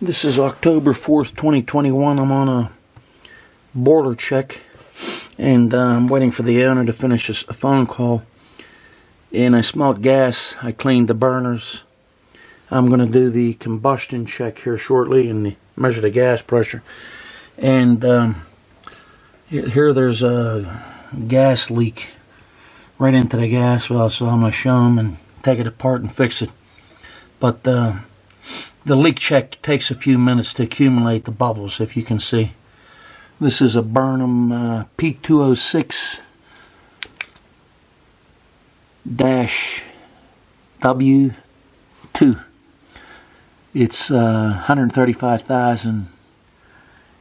This is October 4th, 2021. I'm on a boiler check, and I'm waiting for the owner to finish a phone call. And I smelled gas. I cleaned the burners. I'm going to do the combustion check here shortly and measure the gas pressure. And here there's a gas leak right into the gas valve, so I'm going to show them and take it apart and fix it. But the leak check takes a few minutes to accumulate the bubbles, if you can see. This is a Burnham P206-W2. It's 135,000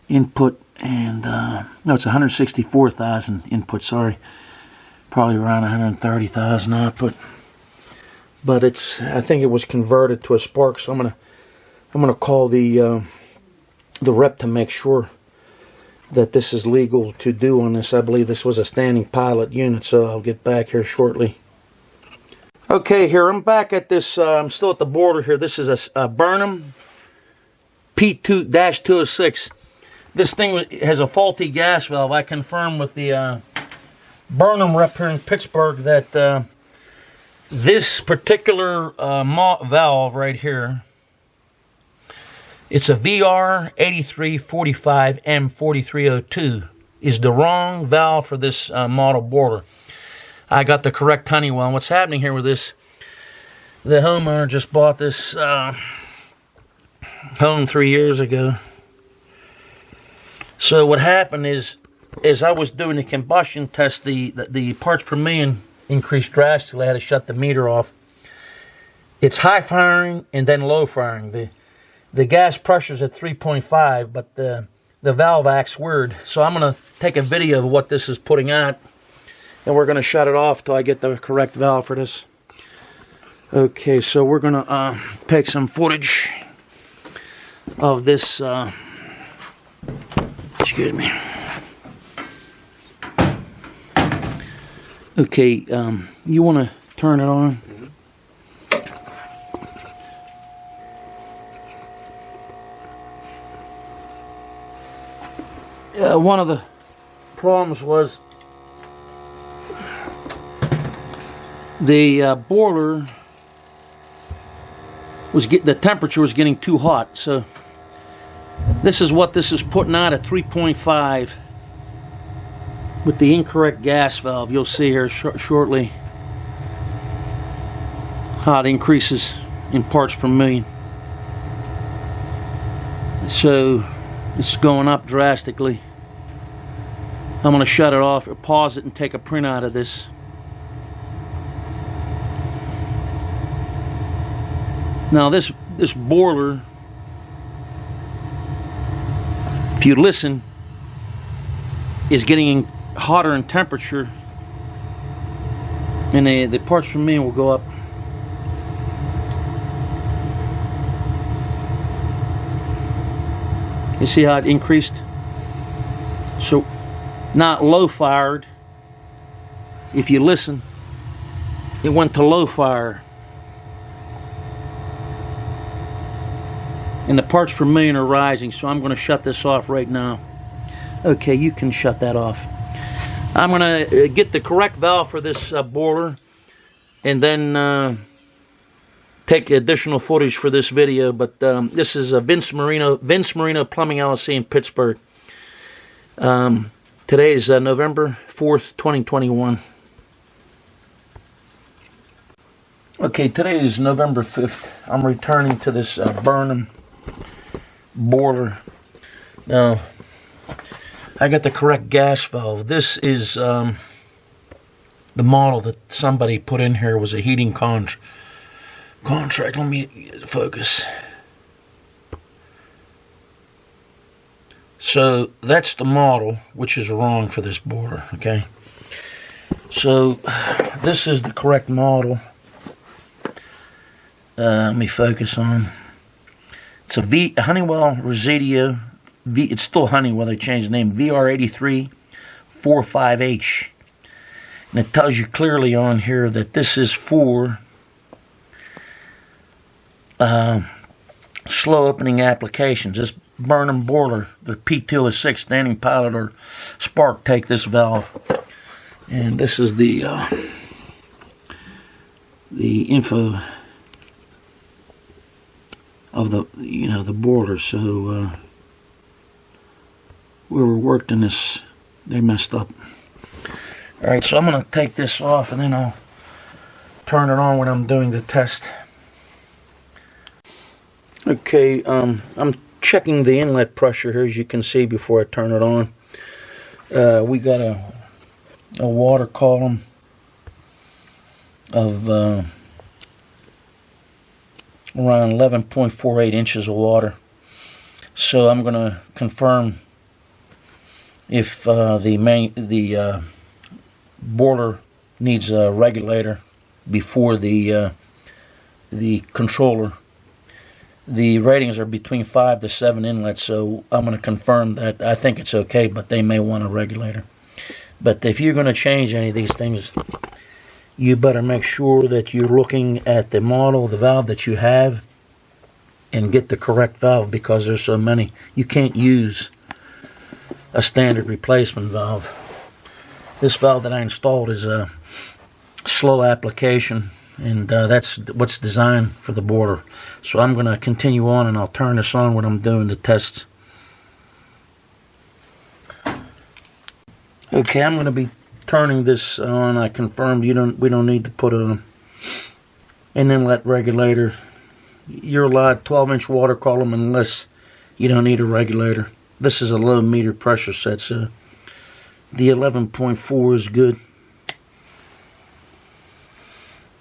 input, and no, it's 164,000 input, sorry. Probably around 130,000 output. But I think it was converted to a spark, so I'm gonna call the rep to make sure that this is legal to do on this. I believe this was a standing pilot unit, so I'll get back here shortly. Okay, here I'm back at this. I'm still at the border here. This is a Burnham P2-206. This thing has a faulty gas valve. I confirmed with the Burnham rep here in Pittsburgh that this particular valve right here, it's a VR8345M4302, is the wrong valve for this model boiler. I got the correct Honeywell. And what's happening here with this, the homeowner just bought this home 3 years ago. So what happened is I was doing the combustion test, the parts per million increased drastically. I had to shut the meter off. It's high firing and then low firing. The gas pressure's at 3.5, but the valve acts weird. So I'm going to take a video of what this is putting out, and we're going to shut it off till I get the correct valve for this. Okay, so we're going to take some footage of this. Excuse me. Okay, you want to turn it on? One of the problems was the boiler was the temperature was getting too hot. So this is what this is putting out at 3.5 with the incorrect gas valve. You'll see here shortly how it increases in parts per million. So it's going up drastically. I'm going to shut it off or pause it and take a print out of this. Now this boiler, if you listen, is getting hotter in temperature, and the parts per million will go up. You see how it increased? So not low fired. If you listen, it went to low fire, and the parts per million are rising. So I'm going to shut this off right now. Okay, you can shut that off. I'm going to get the correct valve for this boiler, and then take additional footage for this video. But this is Vince Marino Plumbing LLC in Pittsburgh. Today is November 4th, 2021. Okay, today is November 5th. I'm returning to this Burnham boiler. Now, I got the correct gas valve. This is the model that somebody put in here. Was a heating contract. Let me focus. So that's the model, which is wrong for this boiler. Okay. So this is the correct model. Let me focus on. It's a Honeywell Residio. It's still Honeywell. They changed the name. VR8345H. And it tells you clearly on here that this is for slow opening applications. This Burnham boiler, the P206 standing pilot or spark take this valve, and this is the info of the the boiler. So whoever worked in this, they messed up. All right, so I'm gonna take this off and then I'll turn it on when I'm doing the test. Okay, I'm checking the inlet pressure here, as you can see, before I turn it on. We got a water column of around 11.48 inches of water. So I'm going to confirm if the boiler needs a regulator before the controller. The ratings are between 5 to 7 inlets, so I'm going to confirm that. I think it's okay, but they may want a regulator. But if you're going to change any of these things, you better make sure that you're looking at the model, the valve that you have, and get the correct valve, because there's so many. You can't use a standard replacement valve. This valve that I installed is a slow application, and that's what's designed for the boiler. So I'm going to continue on, and I'll turn this on when I'm doing the tests. Okay, I'm going to be turning this on. I confirmed we don't need to put an inlet regulator. You're allowed 12-inch water column unless you don't need a regulator. This is a low meter pressure set, so the 11.4 is good.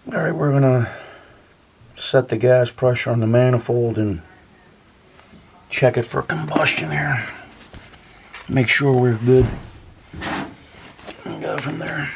Alright, we're going to set the gas pressure on the manifold and check it for combustion here. Make sure we're good. And go from there.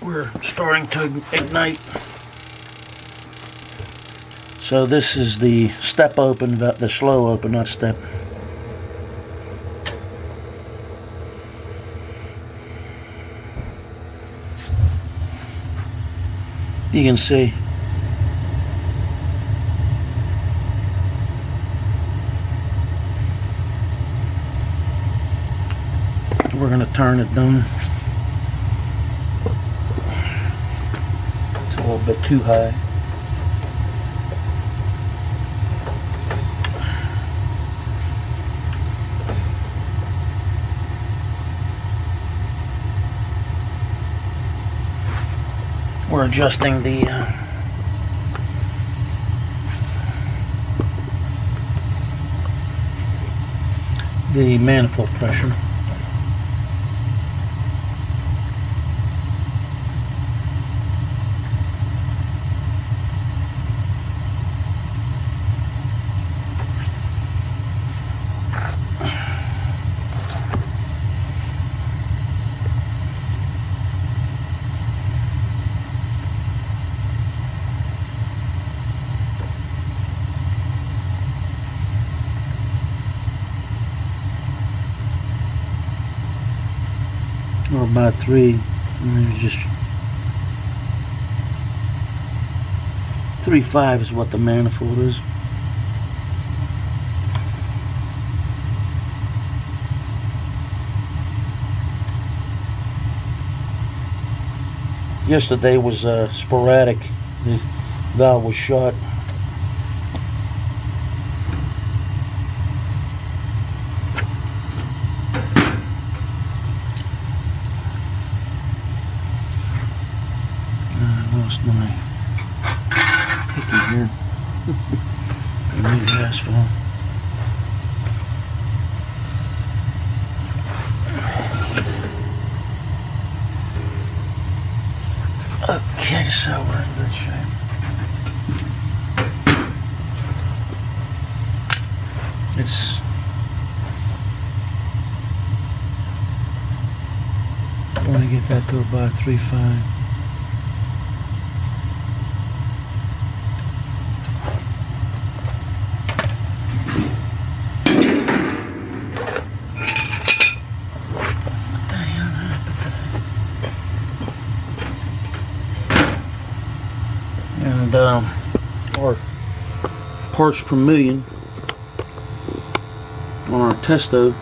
We're starting to ignite. So this is the step open, the slow open, not step. You can see. We're going to turn it down. A little bit too high. We're adjusting the manifold pressure. Or about 3, and there's just 3.5 is what the manifold is. Yesterday was sporadic. The valve was shut. Lost my hickey here. I need asphalt. Okay, so we're in good shape. It's I want to get that to about 3.5. And our parts per million on our Testo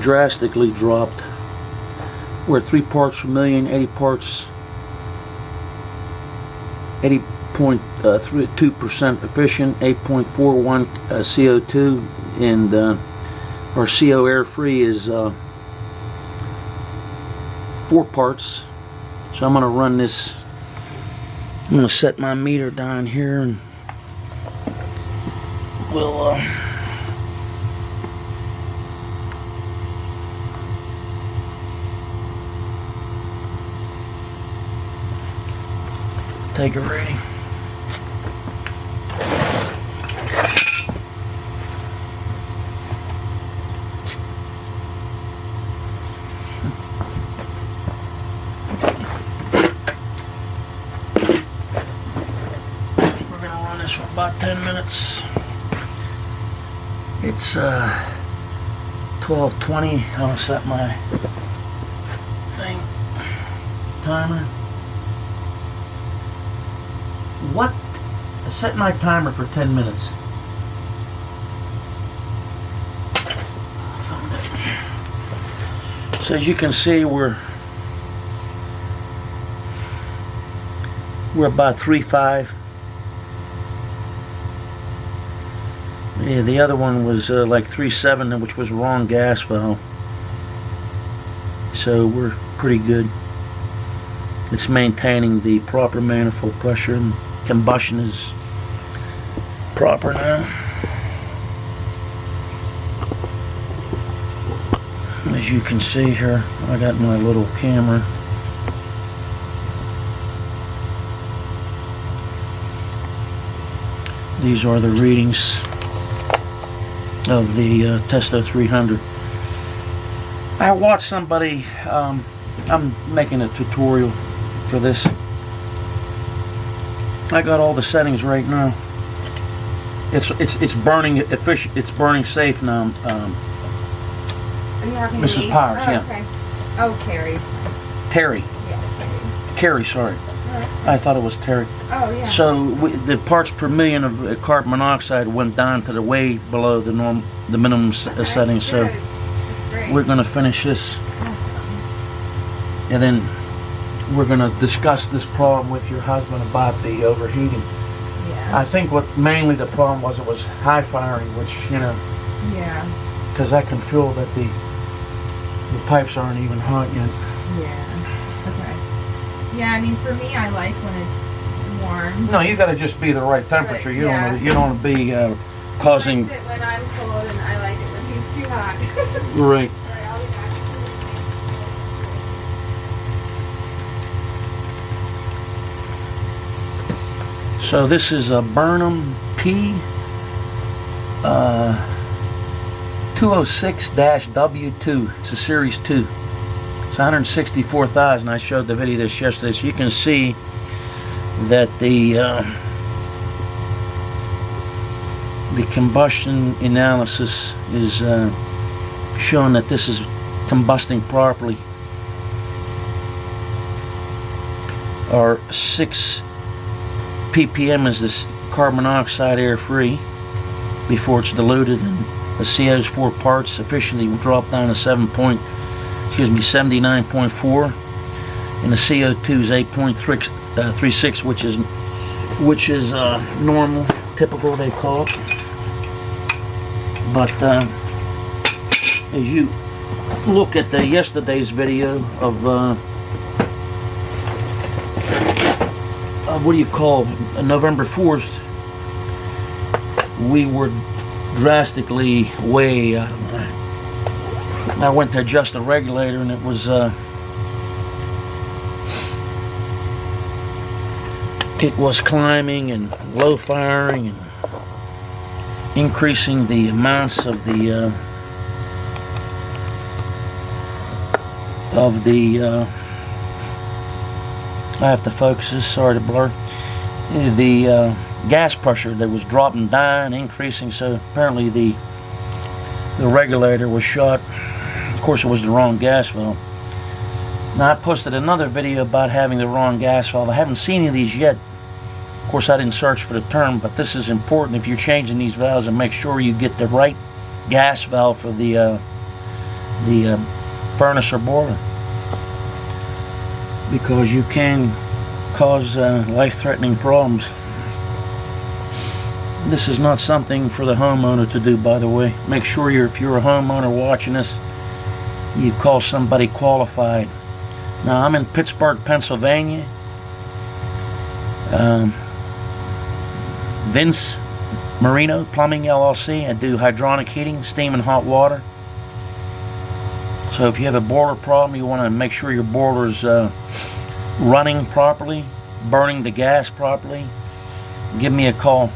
drastically dropped. We're at 3 parts per million, 80 parts, 80.2% efficient, 8.41 CO2, and our CO air free is 4 parts. So I'm going to run this. I'm going to set my meter down here, and we'll take a reading. We're going to run this for about 10 minutes. It's 12:20. I'm going to set my thing timer. What? I set my timer for 10 minutes. So as you can see, we're about 3.5. Yeah, the other one was like 3.7, which was wrong gas valve. So we're pretty good. It's maintaining the proper manifold pressure, and combustion is proper now. As you can see here, I got my little camera. These are the readings of the Testo 300. I watched somebody, I'm making a tutorial for this. I got all the settings right now. It's burning efficient. It's burning safe now. Are you talking to Mrs. me? Powers, Oh, yeah. okay. Oh, Carrie. Terry. Yeah, Carrie, sorry. I thought it was Terry. Oh, yeah. So the parts per million of carbon monoxide went down to the way below the minimum setting. So we're going to finish this, and then we're going to discuss this problem with your husband about the overheating. Yeah. I think what mainly the problem was, it was high firing, which, you know, Yeah. because I can feel that the pipes aren't even hot yet. Yeah. Okay. Yeah, I mean, for me, I like when it's warm. No, you got to just be the right temperature. Right, You yeah. don't want to be causing. I like it when I'm cold, and I like it when he's too hot. Right. Alright, I'll be back. So this is a Burnham P 206-W2. It's a Series 2. It's 164,000. I showed the video this yesterday, so you can see that the combustion analysis is showing that this is combusting properly. Our 6 ppm is this carbon monoxide air free before it's diluted, and the CO's 4 parts efficiently will drop down to 79.4, and the CO2 is 8.36, which is normal, typical they call it. But as you look at the yesterday's video of what do you call November 4th, we were drastically way out of line. I went to adjust the regulator, and it was it was climbing and low firing and increasing the amounts of the I have to focus this, sorry to blur, the gas pressure that was dropping down, increasing, so apparently the regulator was shot. Of course, it was the wrong gas valve. Now, I posted another video about having the wrong gas valve. I haven't seen any of these yet. Of course, I didn't search for the term, but this is important if you're changing these valves, and make sure you get the right gas valve for the furnace or boiler, because you can cause life-threatening problems. This is not something for the homeowner to do, by the way. Make sure if you're a homeowner watching this, you call somebody qualified. Now, I'm in Pittsburgh, Pennsylvania. Vince Marino Plumbing LLC. I do hydronic heating, steam and hot water. So if you have a boiler problem, you want to make sure your boiler is running properly, burning the gas properly, give me a call.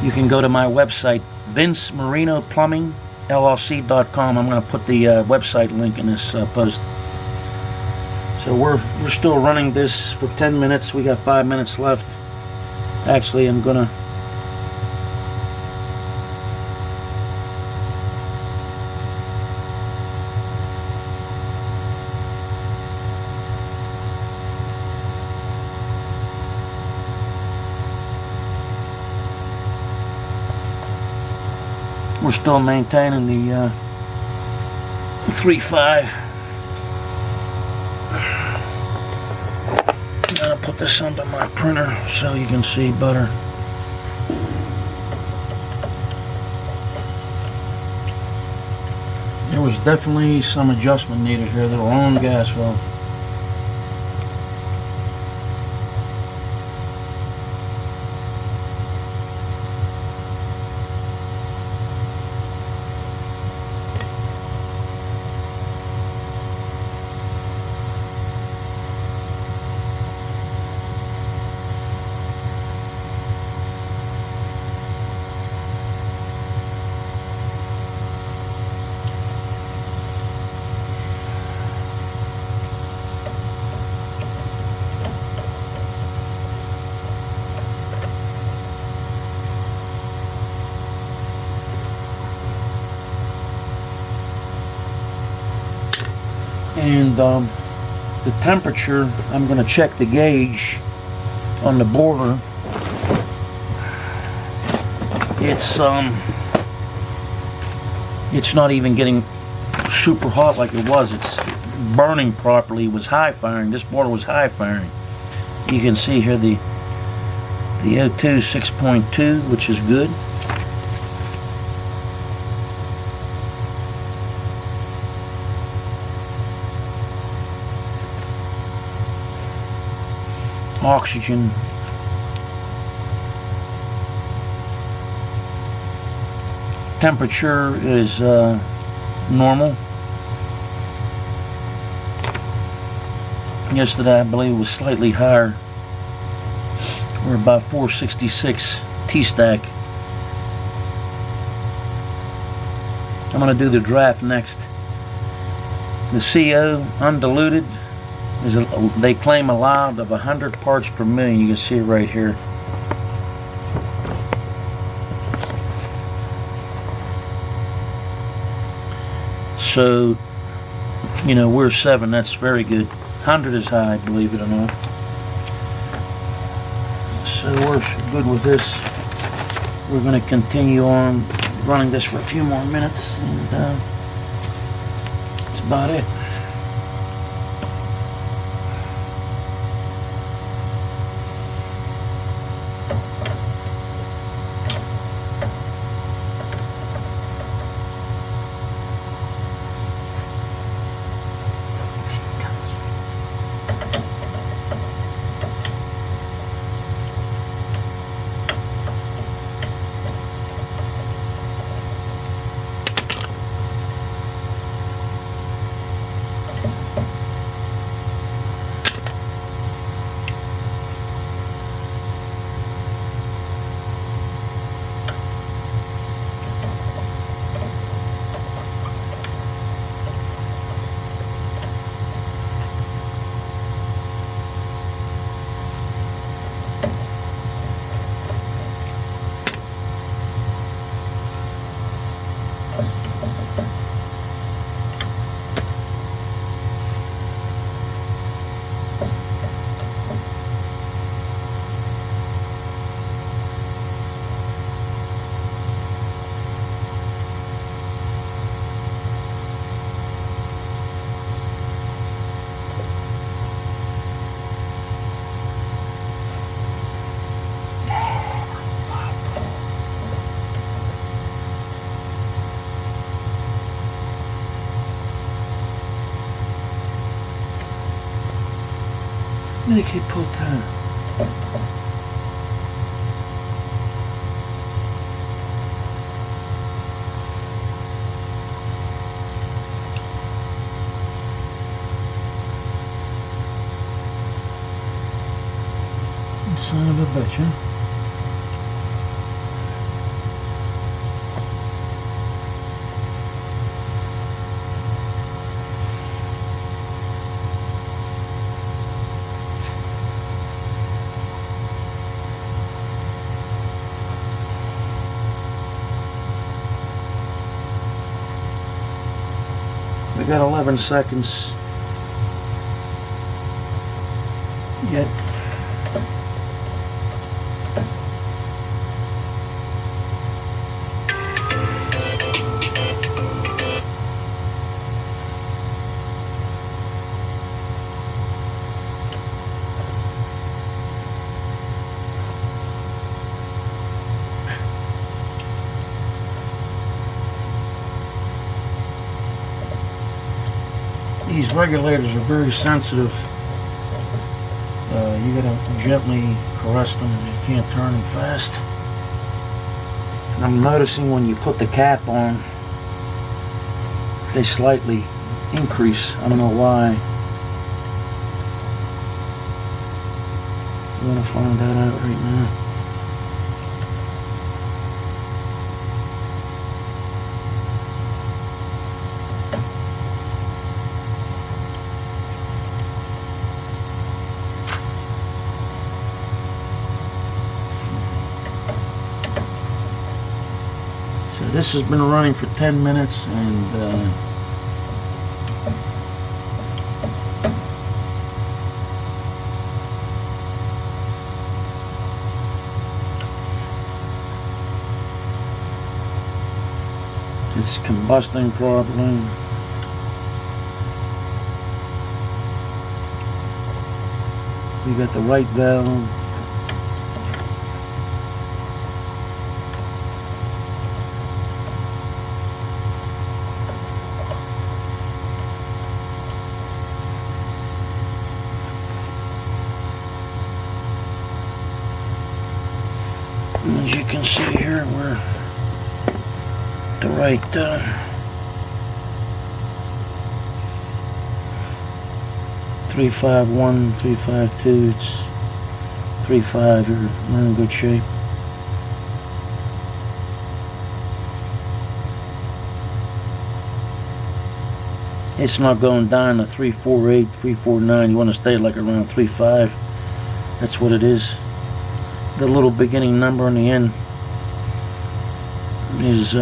You can go to my website, VinceMarinoPlumbingLLC.com. I'm going to put the website link in this post. So we're still running this for 10 minutes. We got 5 minutes left. Actually, I'm going to we're still maintaining the 3.5. I'll put this under my printer so you can see better. There was definitely some adjustment needed here. The wrong gas valve. And the temperature, I'm going to check the gauge on the boiler. It's not even getting super hot like it was. It's burning properly. It was high firing. This boiler was high firing. You can see here the O2 6.2, which is good. Oxygen. Temperature is normal. Yesterday I believe it was slightly higher. We're about 466 T-stack. I'm going to do the draft next. The CO undiluted is they claim allowed of 100 parts per million. You can see it right here. So, you know, we're 7. That's very good. 100 is high, believe it or not. So we're good with this. We're going to continue on running this for a few more minutes, and that's about it. think he put that? Son of a bitch, huh? We got 11 seconds yet. These regulators are very sensitive. You gotta gently caress them. You can't turn them fast. And I'm noticing when you put the cap on, they slightly increase. I don't know why. I'm gonna find that out right now. So this has been running for 10 minutes and it's combusting properly. We got the right valve. And as you can see here, we're the right 351, 352. It's 35. We're in good shape. It's not going down to 348, 349. You want to stay like around 35. That's what it is. The little beginning number in the end is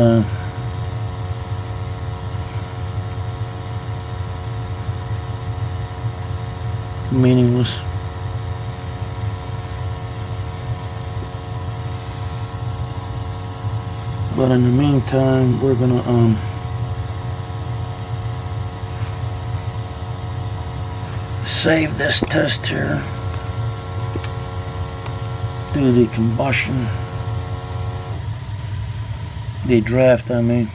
meaningless. But in the meantime, we're gonna save this test here. Do the combustion, the draft, I mean.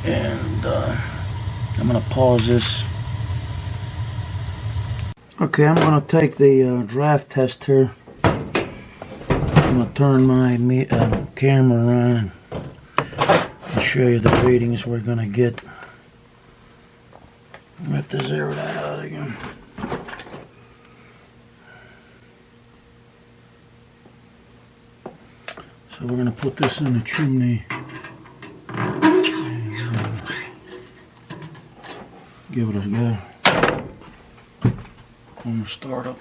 And I'm going to pause this. Okay, I'm going to take the draft test here. I'm going to turn my camera around and show you the readings we're going to get. I have to zero that out again. So we're going to put this in the chimney. And, give it a go. On the startup.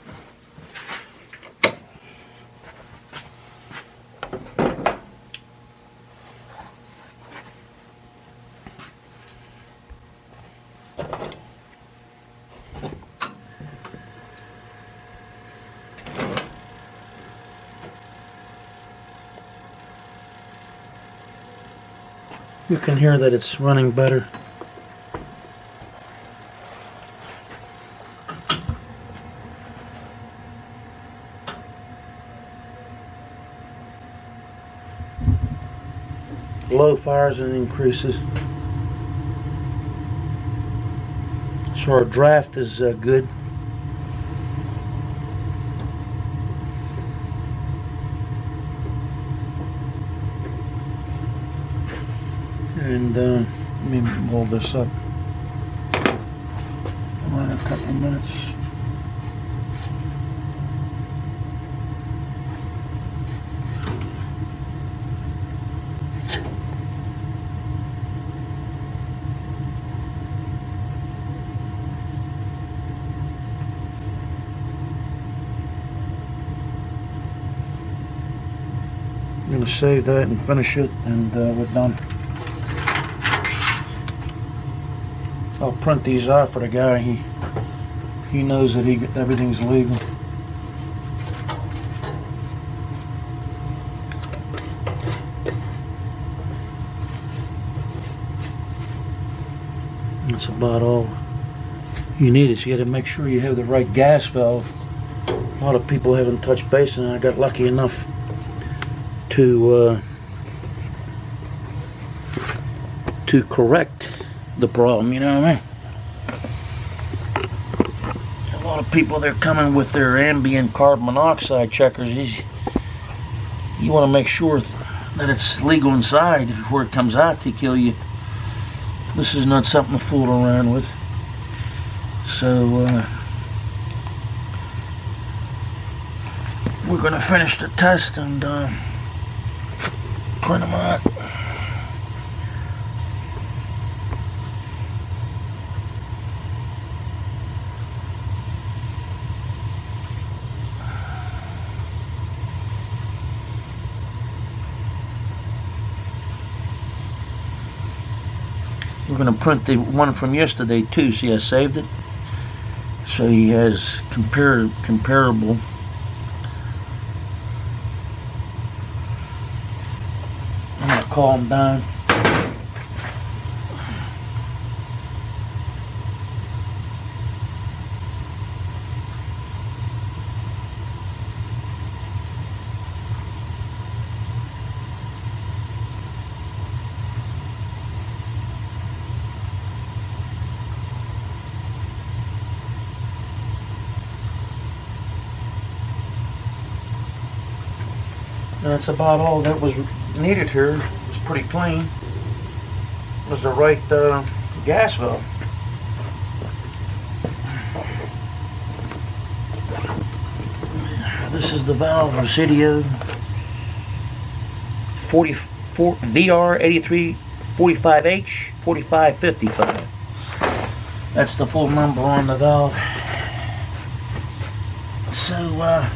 You can hear that it's running better. Low fires and increases. So our draft is good. And let me hold this up. In a couple of minutes. I'm going to save that and finish it, and we're done. I'll print these out for the guy. He knows that everything's legal. That's about all you need. Is you got to make sure you have the right gas valve. A lot of people haven't touched base, and I got lucky enough to correct the problem, you know what I mean? A lot of people, they're coming with their ambient carbon monoxide checkers. You want to make sure that it's legal inside before it comes out to kill you. This is not something to fool around with. So we're going to finish the test and print them out. We're going to print the one from yesterday too. See, I saved it. So he has comparable. I'm going to call him down. That's about all that was needed here. It was pretty clean. It was the right gas valve. This is the valve Residio 44 VR 8345H 4555. That's the full number on the valve. So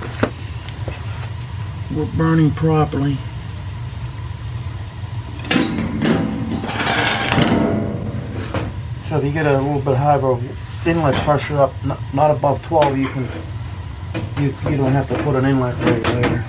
we're burning properly. So if you get a little bit higher inlet pressure up, not above 12, you don't have to put an inlet regulator.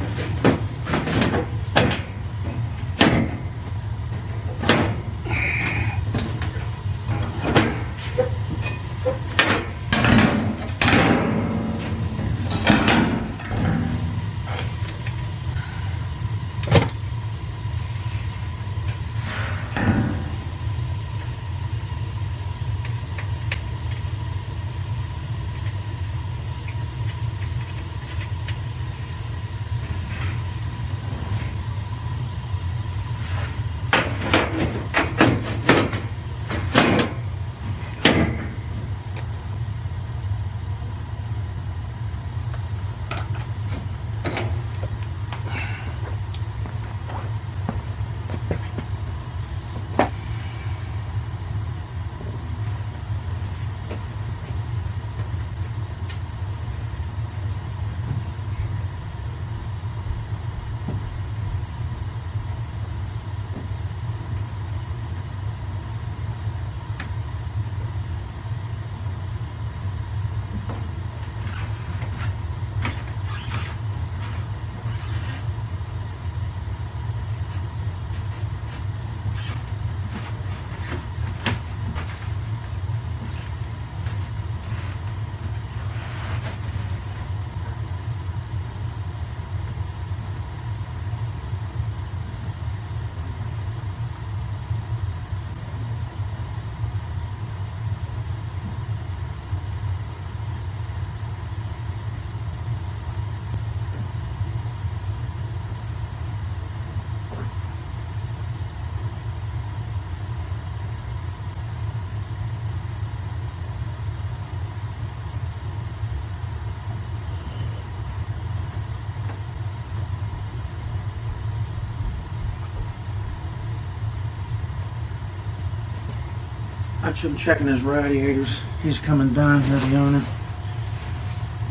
Actually, I'm checking his radiators. He's coming down here, the owner.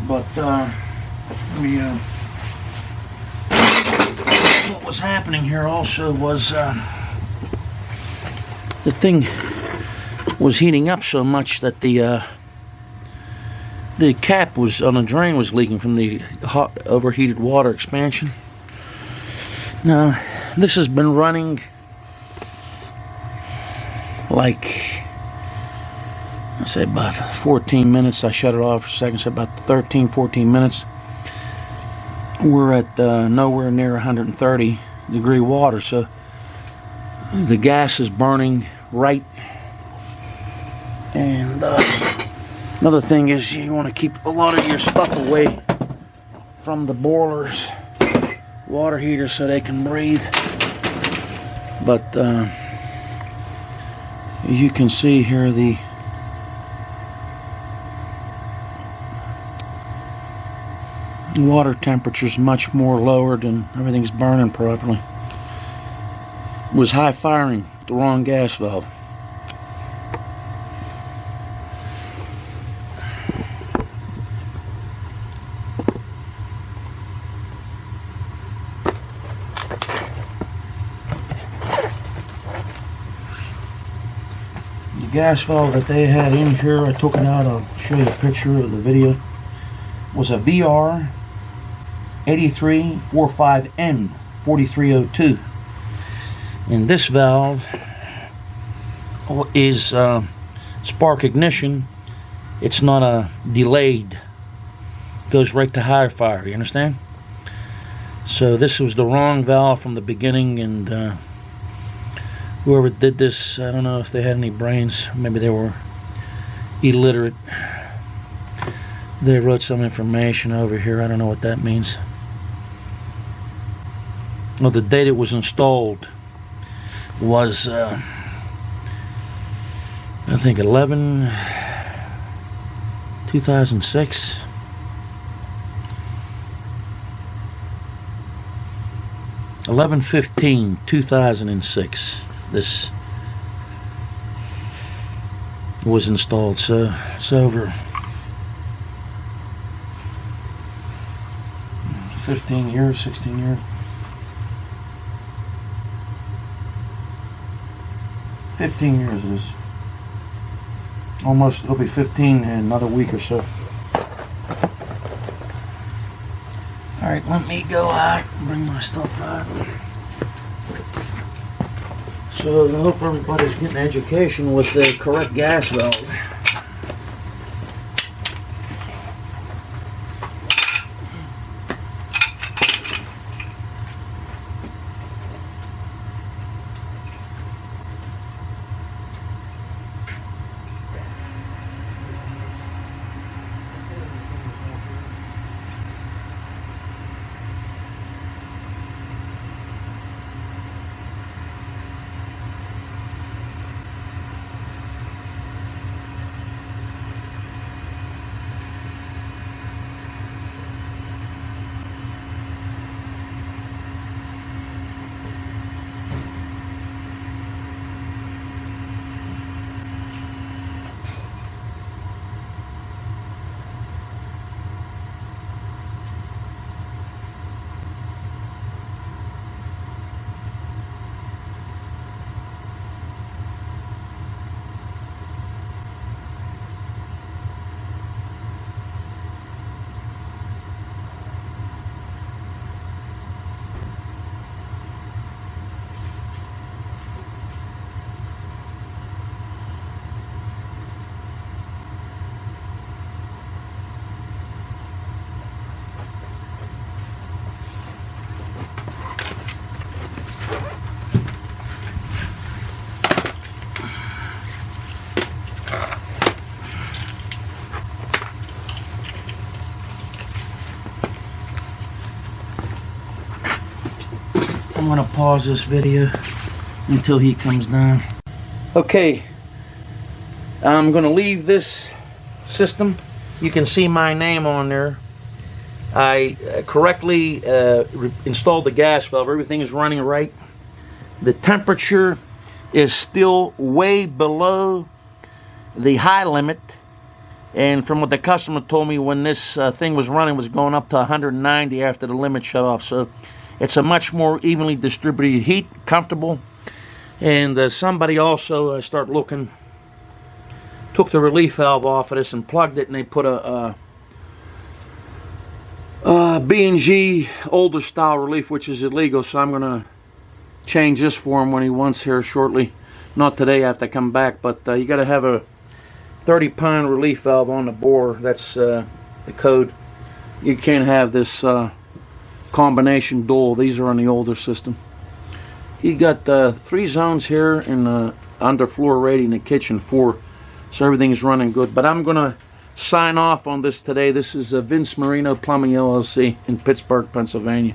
But what was happening here also was the thing was heating up so much that the cap was on the drain was leaking from the hot overheated water expansion. Now, this has been running like, I say about 14 minutes. I shut it off for a second, so about 13, 14 minutes. We're at nowhere near 130 degree water, so the gas is burning right. And another thing is you want to keep a lot of your stuff away from the boilers, water heaters, so they can breathe. But as you can see here, the water temperature is much more lowered and everything's burning properly. It was high firing the wrong gas valve. The gas valve that they had in here, I took it out, I'll show you a picture of the video, was a VR 8345N 4302. And this valve is spark ignition. It's not a delayed. It goes right to high fire, you understand? So this was the wrong valve from the beginning, and whoever did this, I don't know if they had any brains. Maybe they were illiterate. They wrote some information over here. I don't know what that means. Well, the date it was installed was I think 2006. (11/15/2006). This was installed, so it's over 15 years, 16 years. 15 years it is. Almost, it'll be 15 in another week or so. Alright, let me go out and bring my stuff out. So I hope everybody's getting education with the correct gas valve. I'm going to pause this video until he comes down. Okay, I'm going to leave this system. You can see my name on there. I correctly installed the gas valve. Everything is running right. The temperature is still way below the high limit. And from what the customer told me, when this thing was running, was going up to 190 after the limit shut off. So it's a much more evenly distributed heat, comfortable. And somebody also started looking, took the relief valve off of this and plugged it, and they put a B&G older style relief, which is illegal. So I'm going to change this for him when he wants here shortly. Not today, I have to come back, but you got to have a 30-pound relief valve on the bore. That's the code. You can't have this combination dual. These are on the older system. You got 3 zones here in the underfloor rating, the kitchen 4, so everything's running good. But I'm gonna sign off on this today. This is Vince Marino Plumbing LLC in Pittsburgh, Pennsylvania.